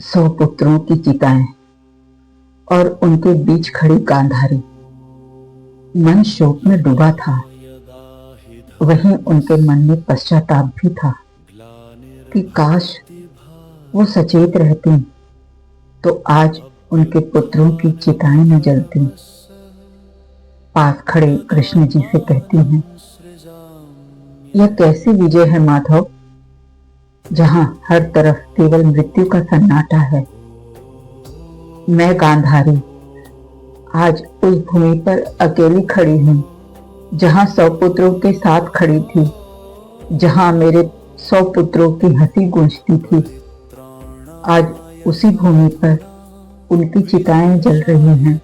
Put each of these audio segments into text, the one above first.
100 पुत्रों की चिताएं और उनके बीच खड़ी गांधारी। मन शोक में डूबा था। वहीं उनके मन में पश्चाताप भी था कि काश वो सचेत रहती तो आज उनके पुत्रों की चिताएं न जलती। पास खड़े कृष्ण जी से कहती हैं, यह कैसी विजय है माधव, जहां हर तरफ केवल मृत्यु का सन्नाटा है। मैं गांधारी आज उस भूमि पर अकेली खड़ी हूं जहां 100 पुत्रों के साथ खड़ी थी, जहां मेरे 100 पुत्रों की हंसी गूंजती थी। आज उसी भूमि पर उनकी चिताएं जल रही हैं।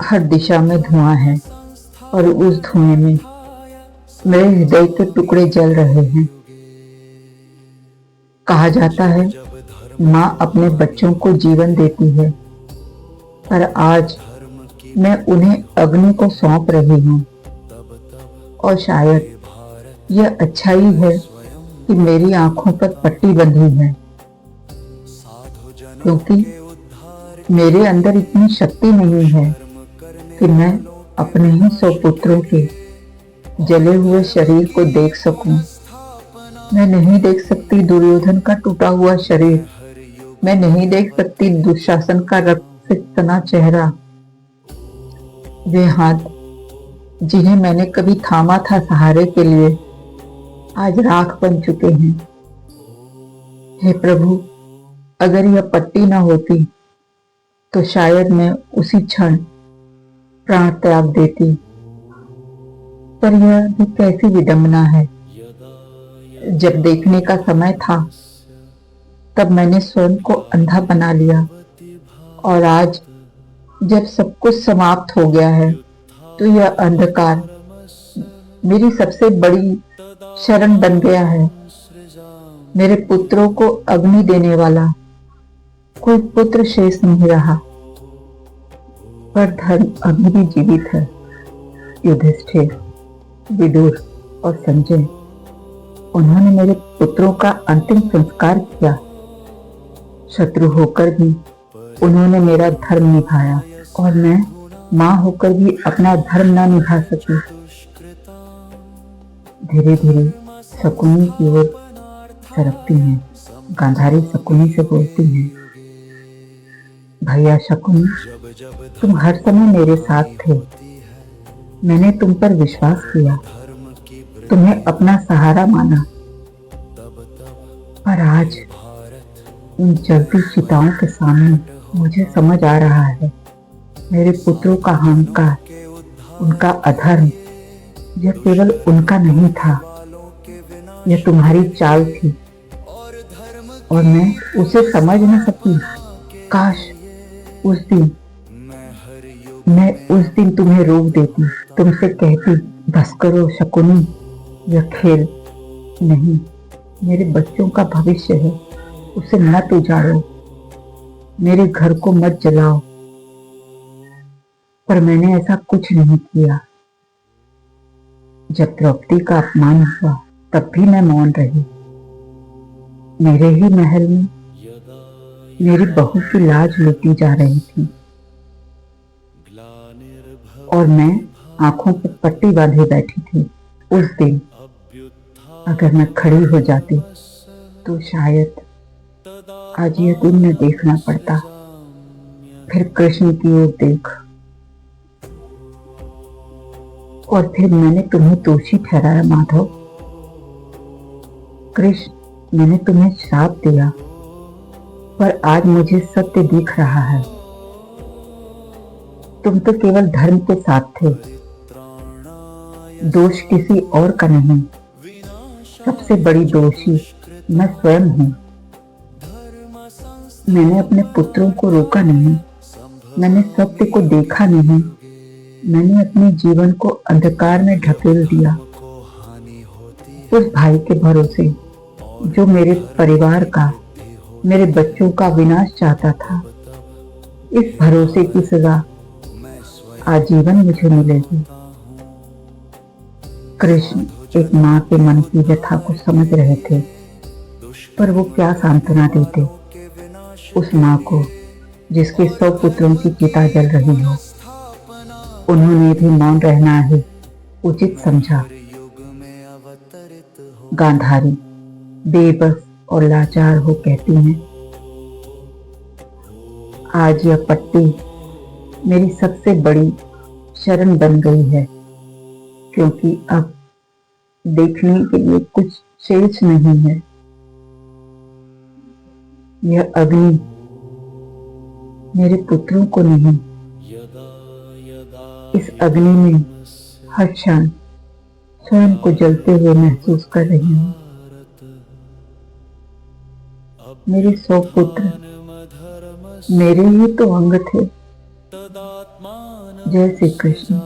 हर दिशा में धुआं है और उस धुएं में मेरे हृदय के टुकड़े जल रहे हैं। कहा जाता है माँ अपने बच्चों को जीवन देती है, पर आज मैं उन्हें अग्नि को सौंप रही हूँ। और शायद यह अच्छा ही है कि मेरी आंखों पर पट्टी बंधी है, क्योंकि मेरे अंदर इतनी शक्ति नहीं है कि मैं अपने ही 100 पुत्रों के जले हुए शरीर को देख सकूं। मैं नहीं देख सकती दुर्योधन का टूटा हुआ शरीर। मैं नहीं देख सकती दुशासन का रक्त से तना चेहरा। वे हाथ जिन्हें मैंने कभी थामा था सहारे के लिए, आज राख बन चुके हैं। हे प्रभु, अगर यह पट्टी न होती तो शायद मैं उसी क्षण प्राण त्याग देती। पर यह भी कैसी विडंबना है। जब देखने का समय था तब मैंने स्वयं को अंधा बना लिया, और आज जब सब कुछ समाप्त हो गया है तो यह अंधकार मेरी सबसे बड़ी शरण बन गया है। मेरे पुत्रों को अग्नि देने वाला कोई पुत्र शेष नहीं रहा, पर धर्म अभी भी जीवित है। युधिष्ठिर, विदुर और संजय, उन्होंने मेरे पुत्रों का अंतिम संस्कार किया। शत्रु होकर भी उन्होंने मेरा धर्म निभाया, और मैं मां होकर भी अपना धर्म न निभा सकी। धीरे धीरे शकुनी की ओर सरकती है। गांधारी शकुनी से बोलती है, भैया शकुनी, तुम हर समय मेरे साथ थे। मैंने तुम पर विश्वास किया, तुम्हें अपना सहारा माना, पर आज उन जलती चिताओं के सामने मुझे समझ आ रहा है, मेरे पुत्रों का अहंकार, उनका अधर्म, यह केवल उनका नहीं था, यह तुम्हारी चाल थी, और मैं उसे समझ न सकी। काश मैं उस दिन तुम्हें रोक देती, तुमसे कहती, बस करो शकुनी, यह खेल नहीं, मेरे बच्चों का भविष्य है, उसे मत उजाड़ो, मेरे घर को मत जलाओ। पर मैंने ऐसा कुछ नहीं किया। जब द्रौपदी का अपमान हुआ तब भी मैं मौन रही। मेरे ही महल में मेरी बहू की लाज लूटी जा रही थी, और मैं आंखों पर पट्टी बांधे बैठी थी। उस दिन अगर मैं खड़ी हो जाती तो शायद आज यह दिन न देखना पड़ता। फिर कृष्ण की ओर देख, और फिर मैंने तुम्हें दोषी ठहराया माधव। कृष्ण, मैंने तुम्हें श्राप दिया, पर आज मुझे सत्य दिख रहा है। तुम तो केवल धर्म के साथ थे, दोष किसी और का नहीं। सबसे बड़ी दोषी मैं स्वयं हूं। मैंने अपने पुत्रों को रोका नहीं, मैंने सत्य को देखा नहीं, मैंने अपने जीवन को अंधकार में ढकेल दिया। उस भाई के भरोसे जो मेरे परिवार का, मेरे बच्चों का विनाश चाहता था, इस भरोसे की सजा आजीवन मुझे मिलेगी। कृष्ण एक माँ के मन की व्यथा को समझ रहे थे। पर वो क्या सांत्वना देते उस माँ को जिसके 100 पुत्रों की चिता जल रही हो। उन्होंने भी मौन रहना ही उचित समझा। गांधारी बेबस और लाचार हो कहती हैं, आज यह पट्टी मेरी सबसे बड़ी शरण बन गई है, क्योंकि अब देखने के लिए कुछ शेष नहीं है। यह अग्नि मेरे पुत्रों को नहीं, इस अग्नि में हर क्षण स्वयं को जलते हुए महसूस कर रही हूँ। मेरे 100 पुत्र मेरे ही तो अंग थे। जय श्री कृष्ण।